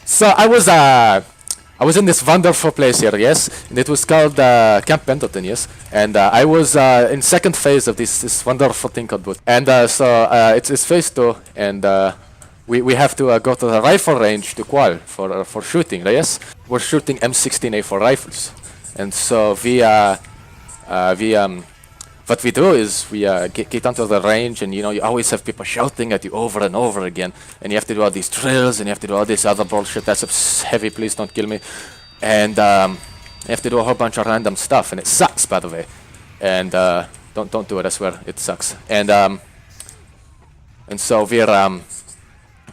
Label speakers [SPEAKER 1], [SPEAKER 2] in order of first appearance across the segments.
[SPEAKER 1] So I was in this wonderful place here, yes, and it was called Camp Pendleton, yes, and I was in second phase of this wonderful thing called boot, and it's phase 2, and we have to go to the rifle range to qual for shooting, yes. We're shooting M16A4 rifles, and so what we do is we get onto the range, and you always have people shouting at you over and over again, and you have to do all these drills, and you have to do all this other bullshit. That's heavy, please don't kill me. And you have to do a whole bunch of random stuff, and it sucks, by the way. And don't do it, I swear, it sucks. And so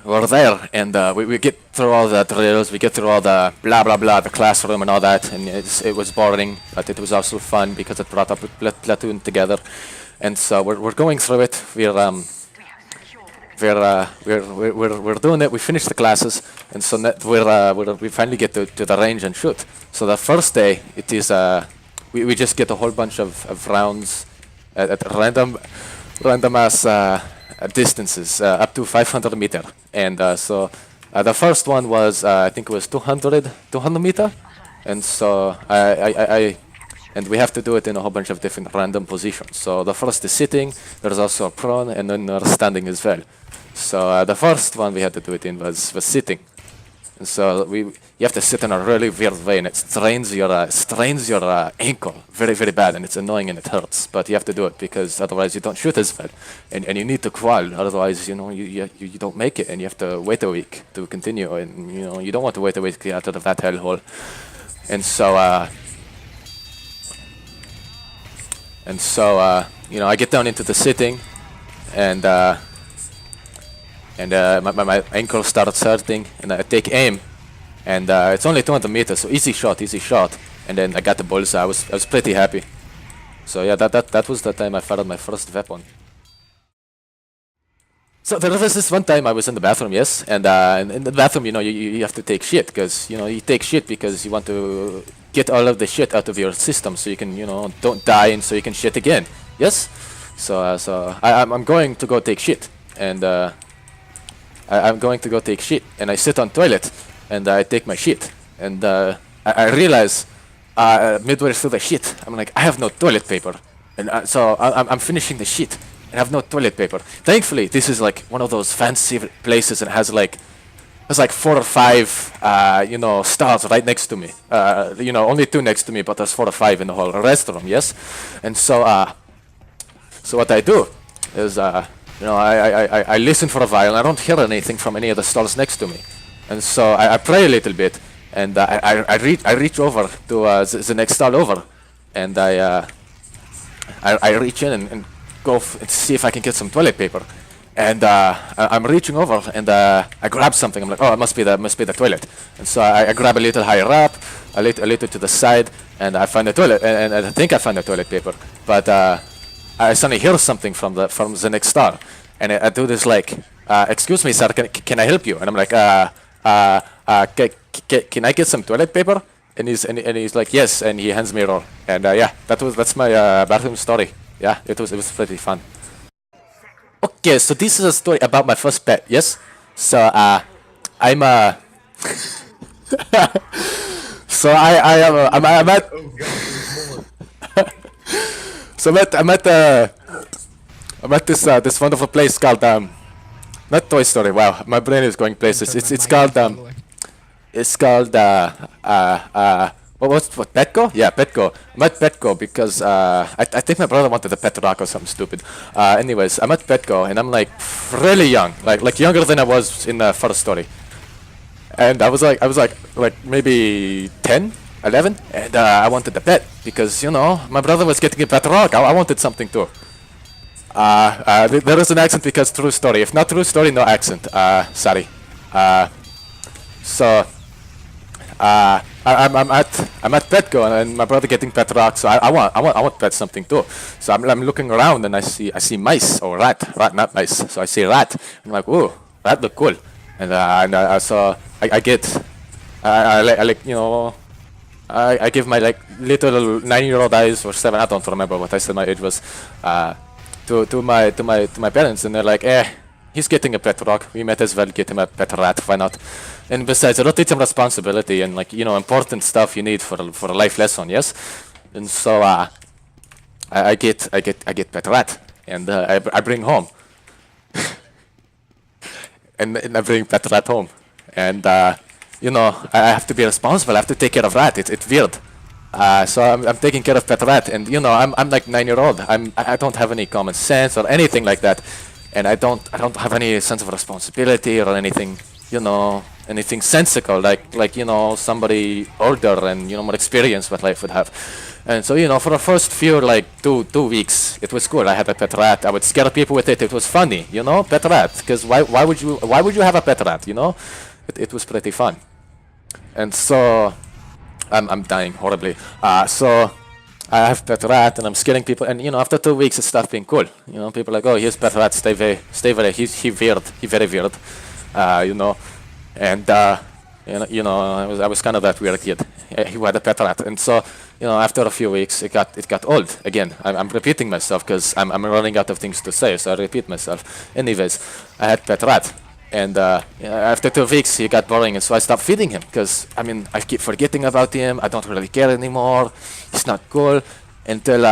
[SPEAKER 1] we're there, and we get through all the drills, we get through all the blah blah blah, the classroom and all that, and it was boring, but it was also fun because it brought up a platoon together. And so we're going through it. We're doing it. We finish the classes, and so we finally get to the range and shoot. So the first day, it is we just get a whole bunch of rounds at random ass distances up to 500 meter, and so the first one was I think it was 200 meter, and so and we have to do it in a whole bunch of different random positions. So the first is sitting, there's also a prone, and then standing as well. So the first one we had to do it in was sitting, and so you have to sit in a really weird way, and it strains your ankle very very bad, and it's annoying and it hurts. But you have to do it because otherwise you don't shoot as well, and you need to qual. Otherwise, you don't make it, and you have to wait a week to continue, and you don't want to wait a week to get out of that hellhole. And so I get down into the sitting, and my ankle starts hurting, and I take aim, and it's only 200 meters, so easy shot, and then I got the bullseye. I was pretty happy. So yeah, that was the time I fired my first weapon. So there was this one time I was in the bathroom, yes, and in the bathroom, you have to take shit, because you take shit because you want to get all of the shit out of your system, so you can don't die, and so you can shit again, yes. So I'm going to go take shit, and I'm going to go take shit, and I sit on toilet, and I take my shit, and I realize midway through the shit, I'm like, I have no toilet paper, and so I'm finishing the shit, and I have no toilet paper. Thankfully, this is like one of those fancy places, and it has like 4 or 5 stalls right next to me. Only 2 next to me, but there's 4 or 5 in the whole restroom, yes. And so what I do is I listen for a while, and I don't hear anything from any of the stalls next to me. And so I pray a little bit, and I reach over to the next stall over, and I reach in and go and see if I can get some toilet paper. And I'm reaching over, and I grab something. I'm like, oh, it must be the toilet. And so I grab a little higher up, a little to the side, and I find the toilet, and I think I find the toilet paper. But I suddenly hear something from the next stall, and I do this like, excuse me, sir, can I help you? And I'm like, can I get some toilet paper? And he's like, yes, and he hands me a roll. And yeah, that's my bathroom story. Yeah, it was pretty fun. Okay, so this is a story about my first pet. Yes, so I'm so I'm at. So I'm at this wonderful place called not Toy Story. Wow, my brain is going places. It's called what Petco? Yeah, Petco. I'm at Petco because I think my brother wanted a pet rock or something stupid. Anyways, I'm at Petco, and I'm like really young, like younger than I was in the first story. And I was like maybe 10, 11, and I wanted a pet because my brother was getting a pet rock. I wanted something too. There is an accent because true story. If not true story, no accent. Sorry. So I'm at Petco, and my brother getting pet rock. So I want pet something too. So I'm looking around, and I see mice or rat, not mice. So I see rat. I'm like, ooh, rat look cool. And I give my like little 9-year-old eyes or 7, I don't remember what I said my age was, to my parents, and they're like, he's getting a pet rock. We might as well get him a pet rat. Why not? And besides, it'll teach him responsibility and like important stuff you need for a life lesson. Yes. And so I get pet rat, and I bring home, and I bring pet rat home, and I have to be responsible. I have to take care of rat. It's weird. So I'm taking care of pet rat, and I'm like 9-year-old. I don't have any common sense or anything like that, and I don't have any sense of responsibility or anything anything sensical like somebody older and more experience what life would have. And so for the first few like two weeks it was cool. I had a pet rat. I would scare people with it. It was funny, pet rat. Because why would you have a pet rat? It was pretty fun. And so I'm dying horribly. So I have pet rat and I'm scaring people, and after 2 weeks it starts being cool. People are like, oh, here's pet rat, stay very he weird, he very weird. And I was kind of that weird kid who had a pet rat. And so after a few weeks it got old again. I'm repeating myself because I'm running out of things to say, so I repeat myself. Anyways, I had pet rat. And after 2 weeks, he got boring, and so I stopped feeding him because I keep forgetting about him. I don't really care anymore. He's not cool until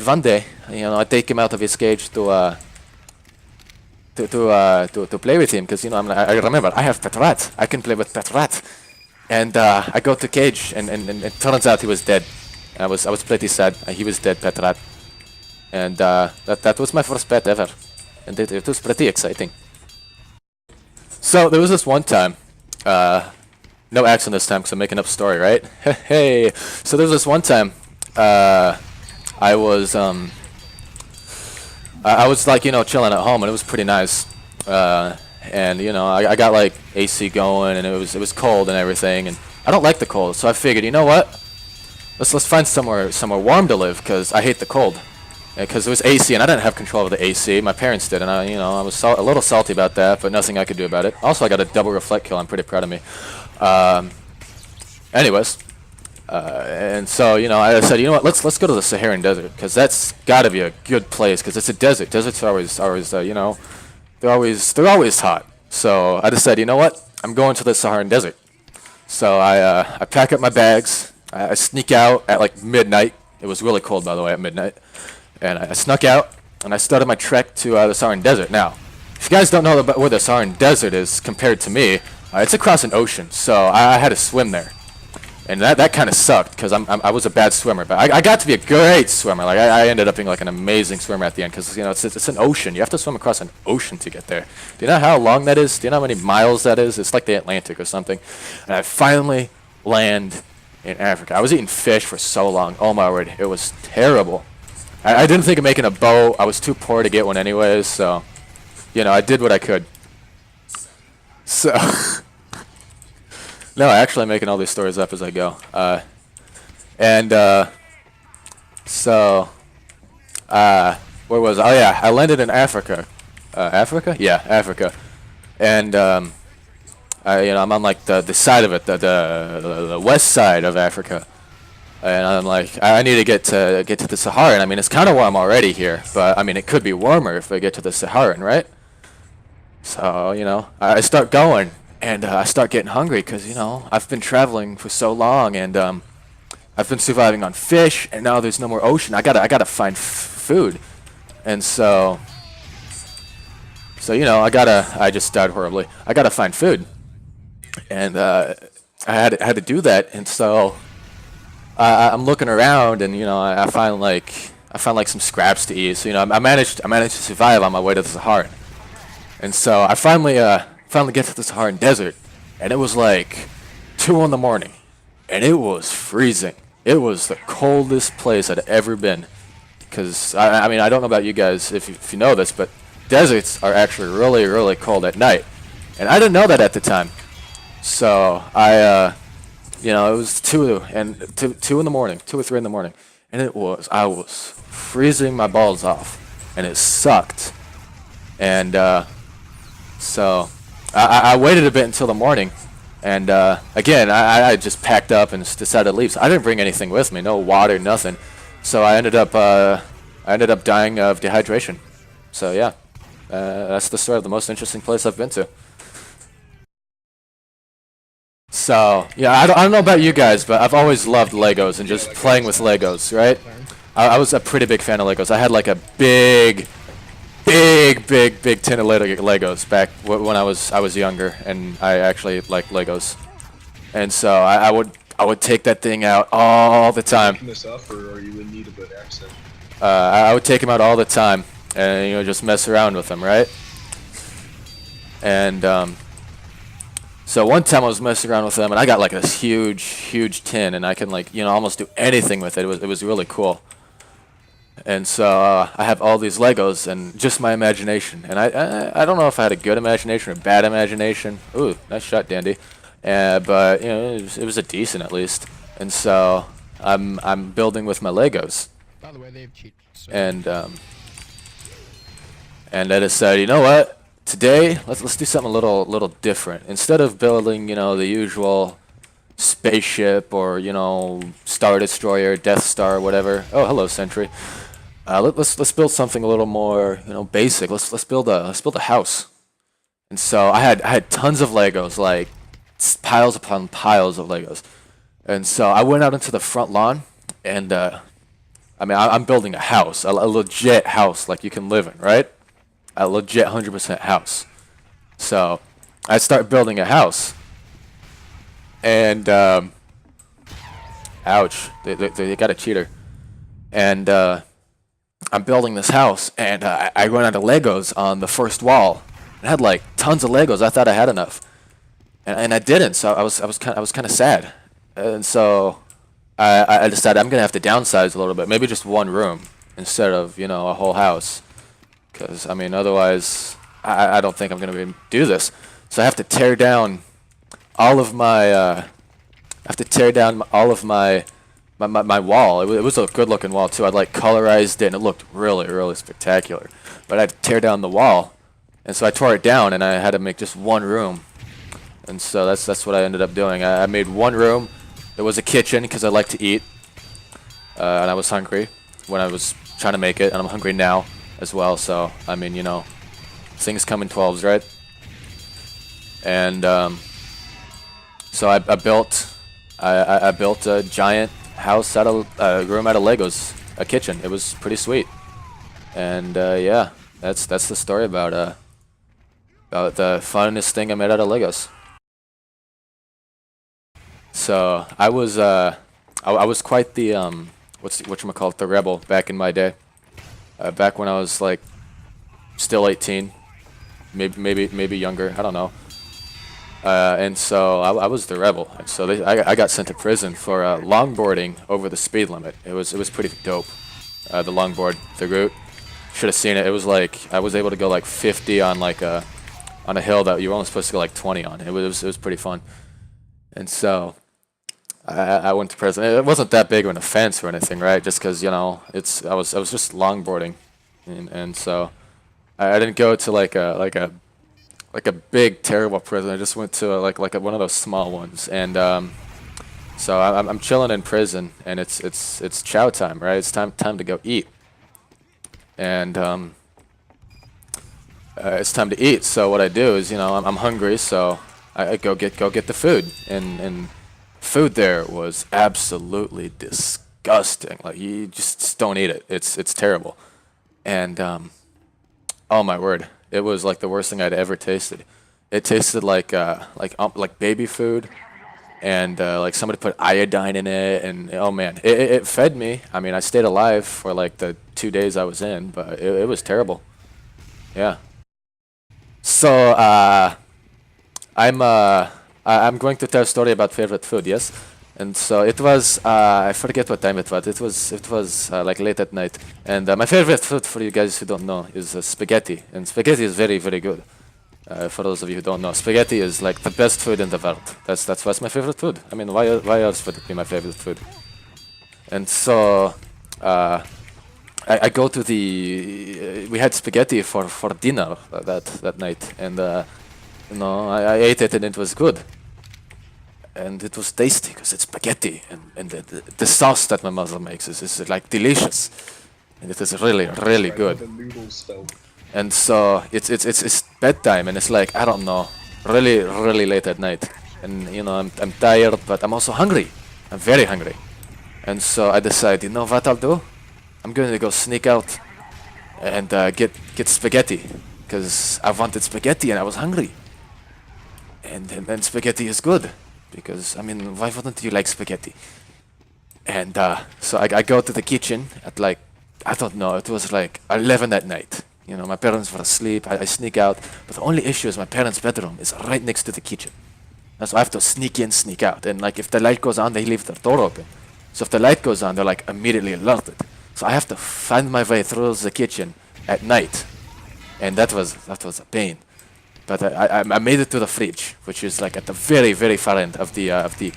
[SPEAKER 1] one day, I take him out of his cage to play with him because I remember I have pet rat. I can play with pet rat, and I go to cage, and it turns out he was dead. I was pretty sad. He was dead, pet rat, and that was my first pet ever, and it was pretty exciting. So there was this one time, no accent this time because I'm making up a story, right? Hey, so there was this one time, I was like chilling at home, and it was pretty nice, and I got like AC going, and it was cold and everything, and I don't like the cold, so I figured, what? Let's find somewhere warm to live because I hate the cold. Because it was AC, and I didn't have control of the AC. My parents did, and I was a little salty about that, but nothing I could do about it. Also, I got a double reflect kill. I'm pretty proud of me. Anyways, and so I said, what? Let's go to the Saharan Desert because that's got to be a good place because it's a desert. Deserts are always they're always hot. So I decided, what? I'm going to the Saharan Desert. So I pack up my bags. I sneak out at like midnight. It was really cold, by the way, at midnight. And I snuck out, and I started my trek to the Saharan Desert. Now, if you guys don't know where the Saharan Desert is compared to me, it's across an ocean, so I had to swim there. And that kind of sucked, because I was a bad swimmer, but I got to be a great swimmer. Like, I ended up being like an amazing swimmer at the end, because, it's an ocean. You have to swim across an ocean to get there. Do you know how long that is? Do you know how many miles that is? It's like the Atlantic or something. And I finally land in Africa. I was eating fish for so long. Oh my word, it was terrible. I didn't think of making a boat. I was too poor to get one anyways, so, I did what I could. So, no, actually I'm making all these stories up as I go. So, where was I? Oh yeah, I landed in Africa. Africa? Yeah, Africa. And, I'm on like the side of it, the west side of Africa. And I'm like, I need to get to the Saharan. I mean, it's kind of warm already here, but I mean, it could be warmer if I get to the Saharan, right? So, I start going, and I start getting hungry because, I've been traveling for so long, and I've been surviving on fish, and now there's no more ocean. I gotta find food, and so I just died horribly. I gotta find food, and I had to do that, and so. I'm looking around, and I find like some scraps to eat. So I managed to survive on my way to the Saharan, and so I finally get to the Saharan Desert, and it was like 2 in the morning, and it was freezing. It was the coldest place I'd ever been, because I mean I don't know about you guys if you know this, but deserts are actually really really cold at night, and I didn't know that at the time. So it was 2 in the morning, 2 or 3 in the morning, and I was freezing my balls off, and it sucked. And so I waited a bit until the morning, and again I just packed up and decided to leave. So I didn't bring anything with me, no water, nothing. So I ended up dying of dehydration. So yeah, That's the story of the most interesting place I've been to. So yeah, I don't know about you guys, but I've always loved Legos and just playing with Legos, right? I was a pretty big fan of Legos. I had like a big tin of Legos back when I was younger, and I actually liked Legos. And so I would take that thing out all the time.
[SPEAKER 2] This up, or are you in need of an accent?
[SPEAKER 1] I would take them out all the time, and just mess around with them, right? And so one time I was messing around with them, and I got like this huge tin, and I can like almost do anything with it. It was really cool. And so I have all these Legos and just my imagination, and I don't know if I had a good imagination or bad imagination. Ooh, nice shot, Dandy. But it was a decent at least. And so I'm building with my Legos.
[SPEAKER 3] By the way, they have cheats. So.
[SPEAKER 1] And I decided, you know what? Today let's do something a little different. Instead of building the usual spaceship or Star Destroyer, Death Star, whatever. Oh, hello, Sentry. Let's build something a little more basic. Let's build a house. And so I had tons of Legos, like piles upon piles of Legos. And so I went out into the front lawn, and I'm building a house, a legit house like you can live in, right? A legit 100% house. So I start building a house, and ouch, they got a cheater. And I'm building this house, and I run out of Legos on the first wall. I had like tons of Legos. I thought I had enough, and I didn't. So I was kind of sad, and so I decided I'm gonna have to downsize a little bit, maybe just one room instead of a whole house, because otherwise I don't think I'm gonna be able to do this. So I have to tear down all of my my wall. It was a good looking wall too. I'd like colorized it, and it looked really spectacular. But I had to tear down the wall, and so I tore it down, and I had to make just one room. And so that's what I ended up doing. I made one room. There was a kitchen because I like to eat, and I was hungry when I was trying to make it, and I'm hungry now as well. So things come in 12s, right? And so I built a giant house out of room out of Legos, a kitchen. It was pretty sweet. And yeah, that's the story about the funnest thing I made out of Legos. So I was quite the whatchamacallit, the rebel back in my day. Back when I was like still 18, maybe younger, I don't know. And so I was the rebel. And so I got sent to prison for longboarding over the speed limit. It was pretty dope. The longboard, the route, should have seen it. It was like I was able to go like 50 on on a hill that you were only supposed to go like 20 on. It was pretty fun. And so I went to prison. It wasn't that big of an offense or anything, right? Just because I was just longboarding, and so I didn't go to like a big terrible prison. I just went to like one of those small ones, and so I'm chilling in prison, and it's chow time, right? It's time to go eat, and it's time to eat. So what I do is I'm hungry, so I go get the food, and food there was absolutely disgusting. Like you just don't eat it. It's terrible, and oh my word. It was like the worst thing I'd ever tasted. It tasted like baby food, and like somebody put iodine in it, and oh man, it fed me. I stayed alive for like the 2 days I was in, but it was terrible. Yeah. So I'm going to tell a story about favorite food, yes. And so it was, I forget what time it was. It was like late at night. And my favorite food, for you guys who don't know, is spaghetti. And spaghetti is very good. For those of you who don't know, spaghetti is like the best food in the world. That's what's my favorite food. Why else would it be my favorite food? And so I go to we had spaghetti for dinner that night, and I ate it, and it was good. And it was tasty because it's spaghetti, and the sauce that my mother makes is like delicious, and it is really good.
[SPEAKER 2] The noodle spell.
[SPEAKER 1] And so it's bedtime, and it's like, I don't know, really late at night, and I'm tired, but I'm also hungry. I'm very hungry, and so I decide, you know what I'll do? I'm going to go sneak out and get spaghetti, because I wanted spaghetti and I was hungry, and spaghetti is good, because I mean, why wouldn't you like spaghetti? And so I go to the kitchen at like, I don't know, it was like 11 at night. My parents were asleep. I sneak out, but the only issue is my parents' bedroom is right next to the kitchen. And so I have to sneak in, sneak out. And like if the light goes on, they leave their door open. So if the light goes on, they're like immediately alerted. So I have to find my way through the kitchen at night, and that was a pain. But I made it to the fridge, which is like at the very far end of the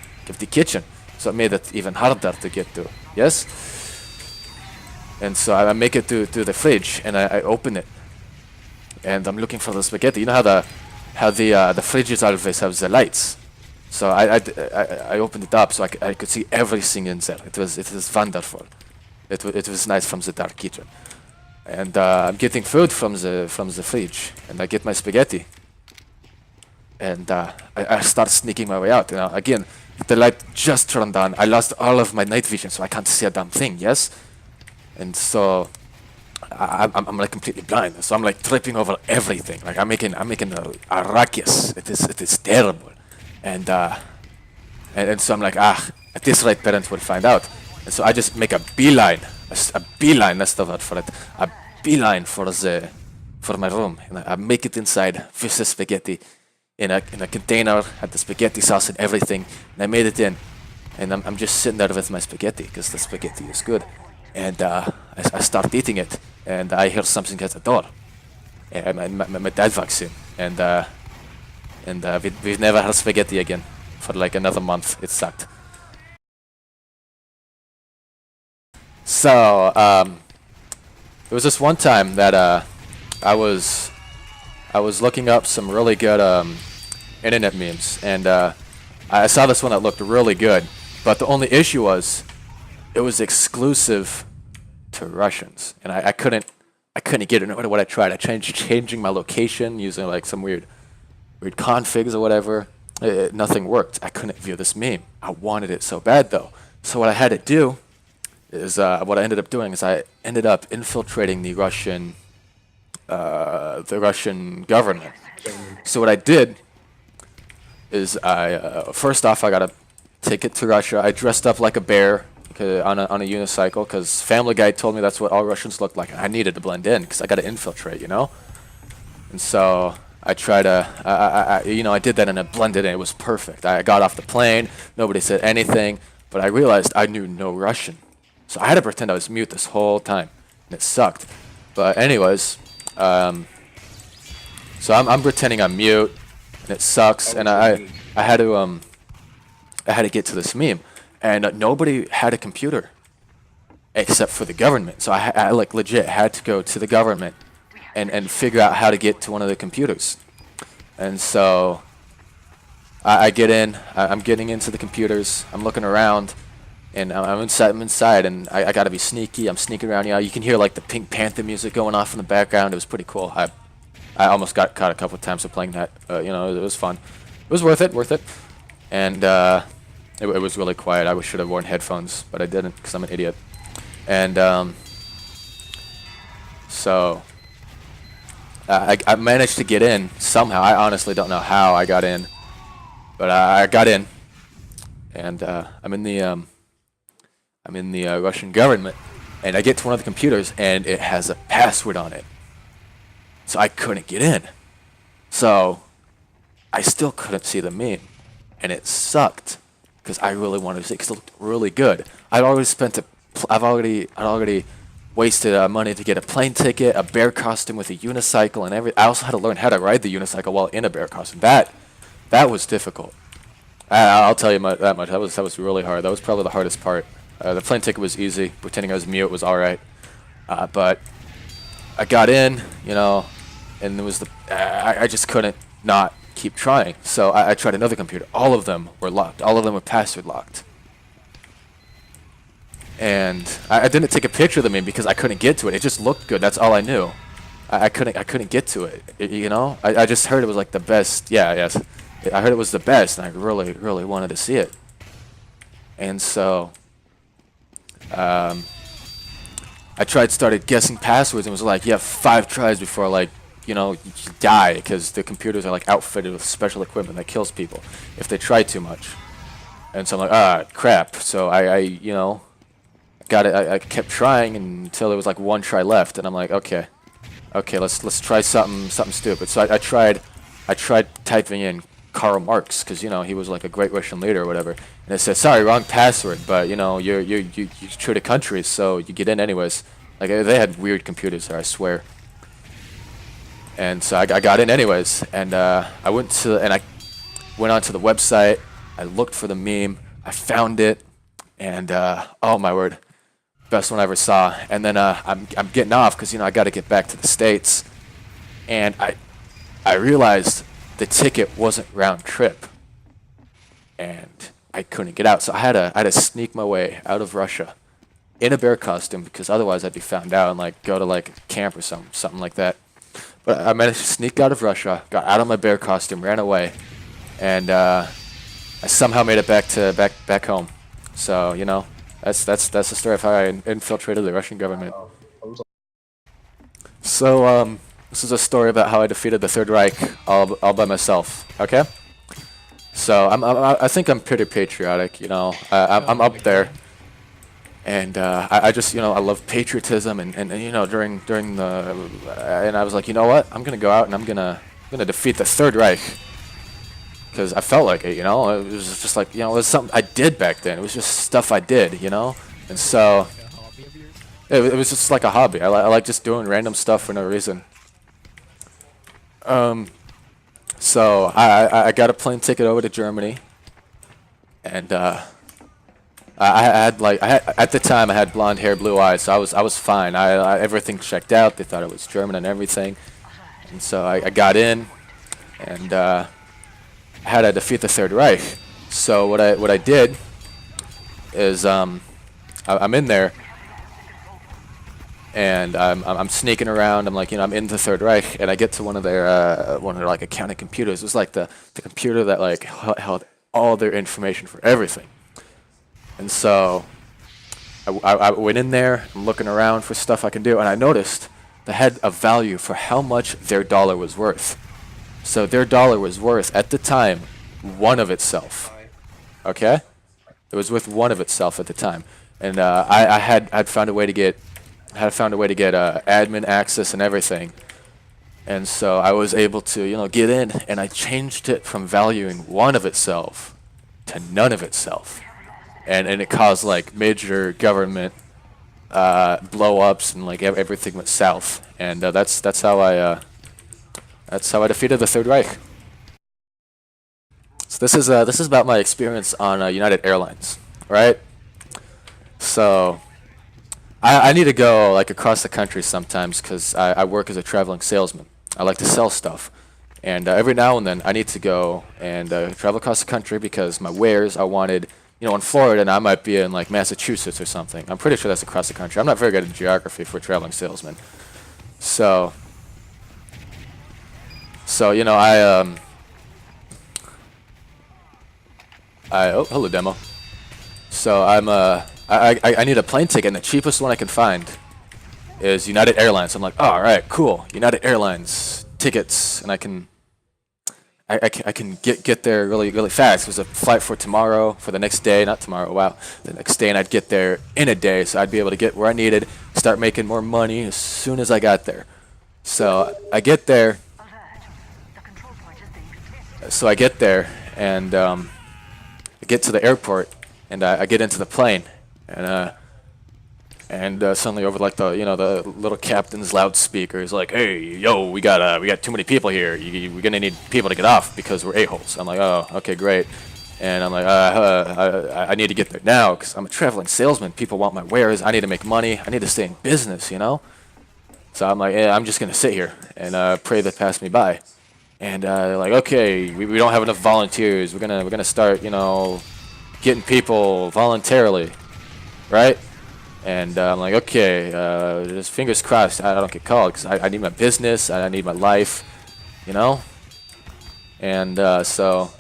[SPEAKER 1] kitchen. So it made it even harder to get to. Yes. And so I make it to the fridge, and I open it, and I'm looking for the spaghetti. You know how the fridges always have the lights. So I opened it up so I could see everything in there. It was wonderful. It was nice from the dark kitchen, and I'm getting food from the fridge, and I get my spaghetti, and I start sneaking my way out. Again, the light just turned on. I lost all of my night vision, so I can't see a damn thing. Yes. And so I'm like completely blind. So I'm like tripping over everything. Like I'm making a ruckus. It is terrible. And so I'm like, at this rate parents will find out. And so I just make a beeline. A beeline, that's the word for it. A beeline for my room. And I make it inside with the spaghetti in a container, had the spaghetti sauce and everything. And I made it in. And I'm just sitting there with my spaghetti because the spaghetti is good. And I start eating it, and I hear something at the door. And my dad walks in, and we've never had spaghetti again for like another month. It sucked. So it was this one time that I was looking up some really good internet memes, and I saw this one that looked really good. But the only issue was it was exclusive to Russians, and I couldn't get it no matter what I tried. I tried changing my location using like some weird configs or whatever. Nothing worked. I couldn't view this meme. I wanted it so bad though. So what I had to do is what I ended up doing is I ended up infiltrating the Russian government. So what I did is first off I got a ticket to Russia. I dressed up like a bear on a unicycle because Family Guy told me that's what all Russians looked like. And I needed to blend in because I got to infiltrate, And so I tried to, I did that and I blended in. It was perfect. I got off the plane. Nobody said anything, but I realized I knew no Russian. So I had to pretend I was mute this whole time, and it sucked. But anyways, so I'm pretending I'm mute, and it sucks. And I had to get to this meme. And nobody had a computer except for the government. So I like legit had to go to the government and figure out how to get to one of the computers. And so I get in, I'm getting into the computers, I'm looking around, and I'm inside, and I gotta be sneaky. I'm sneaking around. You can hear like the Pink Panther music going off in the background. It was pretty cool. I almost got caught a couple of times for playing that. It was fun. It was worth it. And it was really quiet. I should have worn headphones, but I didn't because I'm an idiot. And so I managed to get in somehow. I honestly don't know how I got in, but I got in, and I'm in the Russian government, and I get to one of the computers, and it has a password on it, so I couldn't get in. So I still couldn't see the meme, and it sucked. Because I really wanted to see, because it looked really good. I'd already wasted money to get a plane ticket, a bear costume with a unicycle, and everything. I also had to learn how to ride the unicycle while in a bear costume. That was difficult. I'll tell you that much. That was really hard. That was probably the hardest part. The plane ticket was easy. Pretending I was mute was all right. But I got in, and it was I just couldn't not keep trying. So I tried another computer. All of them were locked. All of them were password locked. And I didn't take a picture of the meme because I couldn't get to it. It just looked good. That's all I knew. I couldn't get to it. You know, I just heard it was like the best. Yeah, yes, I heard it was the best, and I really wanted to see it. And so I started guessing passwords, and it was like you have 5 tries before like you die because the computers are like outfitted with special equipment that kills people if they try too much. And so I'm like, crap. So I got it. I kept trying until there was like 1 try left, and I'm like, okay, let's try something stupid. So I tried typing in Karl Marx because he was like a great Russian leader or whatever, and it said, sorry, wrong password, but you true to country, so you get in anyways. Like they had weird computers there, I swear. And so I got in anyways, and I went onto the website. I looked for the meme. I found it, and oh my word, best one I ever saw. And then I'm getting off because I got to get back to the States, and I realized the ticket wasn't round trip, and I couldn't get out. So I had to sneak my way out of Russia in a bear costume because otherwise I'd be found out and like go to like camp or something like that. But I managed to sneak out of Russia, got out of my bear costume, ran away, and I somehow made it back home. So that's the story of how I infiltrated the Russian government. So this is a story about how I defeated the Third Reich all by myself. Okay. So I think I'm pretty patriotic. I'm up there. And I just, I love patriotism, and during the, and I was like, you know what, I'm gonna go out and I'm gonna defeat the Third Reich, because I felt like it, it was just like, it was something I did back then. It was just stuff I did, and so it was just like a hobby. I like just doing random stuff for no reason. So I got a plane ticket over to Germany, and at the time I had blonde hair, blue eyes, so I was fine. Everything checked out. They thought I was German and everything, and so I got in, and I had to defeat the Third Reich. So what I did is I'm in there, and I'm sneaking around. I'm like, I'm in the Third Reich, and I get to one of their like accounting computers. It was like the computer that like held all their information for everything. And so I went in there, I'm looking around for stuff I can do, and I noticed they had a value for how much their dollar was worth. So their dollar was worth, at the time, 1 of itself. Okay? It was worth 1 of itself at the time. And I'd found a way to get admin access and everything. And so I was able to, get in, and I changed it from valuing 1 of itself to none of itself. And it caused like major government blow-ups, and like everything went south. And that's how I defeated the Third Reich. So this is about my experience on United Airlines, right? So I need to go like across the country sometimes because I work as a traveling salesman. I like to sell stuff, and every now and then I need to go and travel across the country because my wares are wanted. In Florida, and I might be in like Massachusetts or something. I'm pretty sure that's across the country. I'm not very good at geography for a traveling salesman. So hello demo. So I need a plane ticket, and the cheapest one I can find is United Airlines. I'm like, oh, all right, cool, United Airlines tickets, and I can get there really fast. It was a flight for tomorrow, for the next day, not tomorrow, wow, the next day, and I'd get there in a day, so I'd be able to get where I needed, start making more money as soon as I got there. So I get there, and I get to the airport, and I get into the plane, and suddenly over like the little captain's loudspeaker is like, hey, yo, we got too many people here. We're gonna need people to get off because we're a-holes. I'm like, oh, okay, great. And I'm like, I need to get there now because I'm a traveling salesman. People want my wares. I need to make money. I need to stay in business, So I'm like, yeah, I'm just gonna sit here and pray they pass me by. And they're like, okay, we don't have enough volunteers. We're gonna start, getting people voluntarily, right? And I'm like, okay, just fingers crossed I don't get called because I need my business, I need my life, you know? And so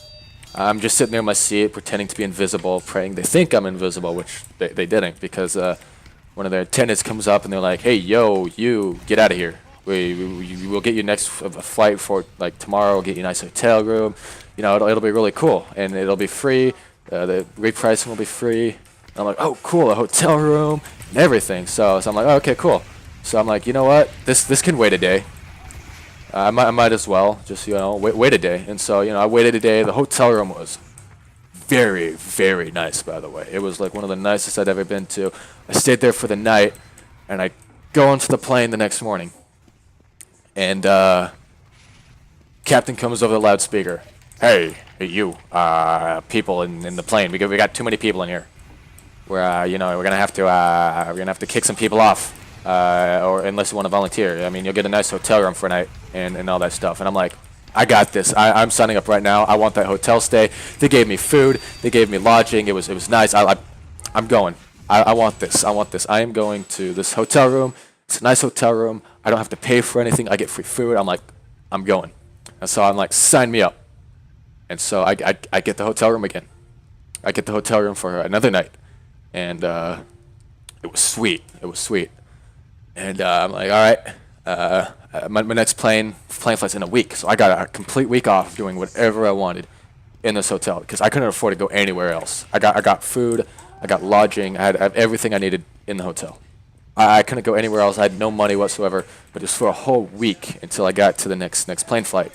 [SPEAKER 1] I'm just sitting there in my seat pretending to be invisible, praying they think I'm invisible, which they didn't because one of their attendants comes up and they're like, hey, yo, you, get out of here. We'll get you next flight for like tomorrow, we'll get you a nice hotel room. You know, it'll be really cool and it'll be free. The repricing will be free. And I'm like, oh, cool, a hotel room and everything. So I'm like, oh, okay, cool. So I'm like, you know what? This can wait a day. I might as well just, you know, wait a day. And so, you know, I waited a day. The hotel room was very, very nice, by the way. It was like one of the nicest I'd ever been to. I stayed there for the night, and I go onto the plane the next morning. And captain comes over the loudspeaker. Hey, you, people in the plane. We got too many people in here. You know, we're gonna have to kick some people off. Or unless you want to volunteer. I mean, you'll get a nice hotel room for a night and all that stuff. And I'm like, I got this. I'm signing up right now. I want that hotel stay. They gave me food. They gave me lodging. It was nice. I'm going. I want this. I want this. I am going to this hotel room. It's a nice hotel room. I don't have to pay for anything. I get free food. I'm like, I'm going. And so I'm like, sign me up. And so I get the hotel room again. I get the hotel room for another night. And it was sweet. It was sweet. And I'm like, all right, my next plane flight's in a week, so I got a complete week off doing whatever I wanted in this hotel because I couldn't afford to go anywhere else. I got food, I got lodging, I had everything I needed in the hotel. I couldn't go anywhere else. I had no money whatsoever, but just for a whole week until I got to the next plane flight.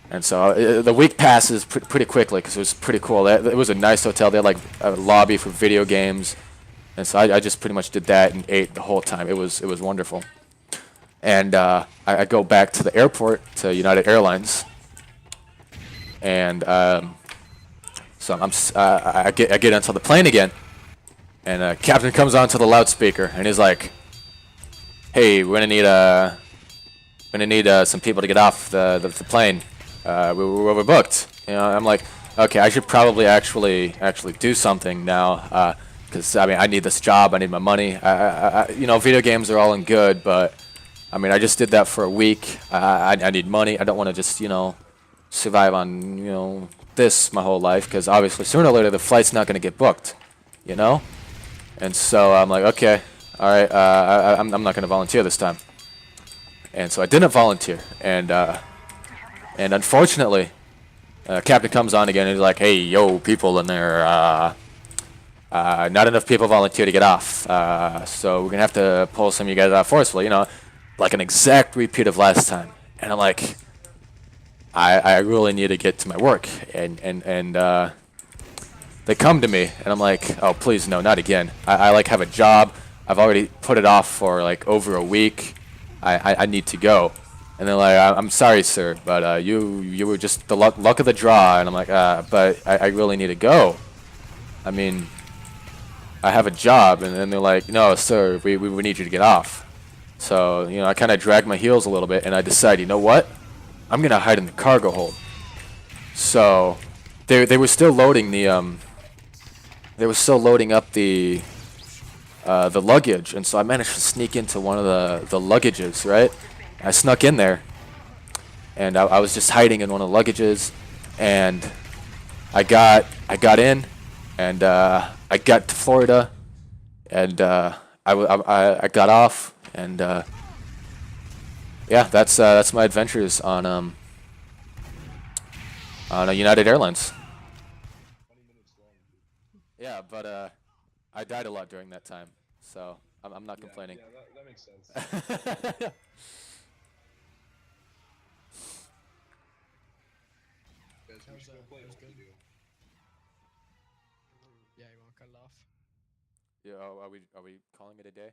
[SPEAKER 1] And so the week passes pretty quickly because it was pretty cool. It was a nice hotel. They had like a lobby for video games. And so I just pretty much did that and ate the whole time. It was wonderful. And I go back to the airport to United Airlines, and so I get onto the plane again, and captain comes onto the loudspeaker and he's like, "Hey, we're gonna need some people to get off the plane. We're overbooked." You know, I'm like, okay, I should probably actually do something now. Because I mean, I need this job. I need my money. You know, video games are all and good, but I mean, I just did that for a week. I need money. I don't want to just, you know, survive on, you know, this my whole life. Because obviously, sooner or later, the flight's not going to get booked. You know. And so I'm like, okay, all right. I'm not going to volunteer this time. And so I didn't volunteer. And unfortunately, captain comes on again and he's like, hey, yo, people in there. Not enough people volunteer to get off, so we're gonna have to pull some of you guys out forcefully, you know, like an exact repeat of last time. And I'm like, I really need to get to my work, and they come to me, and I'm like, oh please no, not again. I like have a job. I've already put it off for like over a week. I need to go. And they're like, I'm sorry, sir, but you were just the luck of the draw. And I'm like, but I really need to go. I mean, I have a job. And then they're like, no, sir, we need you to get off. So, you know, I kind of dragged my heels a little bit, and I decided, you know what? I'm going to hide in the cargo hold. So, they were still loading the, they were still loading up the luggage. And so I managed to sneak into one of the luggages, right? I snuck in there, and I was just hiding in one of the luggages, and I got in, and I got to Florida, and I got off, and yeah, that's my adventures on a United Airlines. Yeah, but I died a lot during that time, so I'm not complaining.
[SPEAKER 2] Yeah, that makes sense. Guys, we should go play
[SPEAKER 3] That was good.
[SPEAKER 2] video.
[SPEAKER 3] Yeah, you want to cut it off?
[SPEAKER 1] Yeah, are we calling it a day?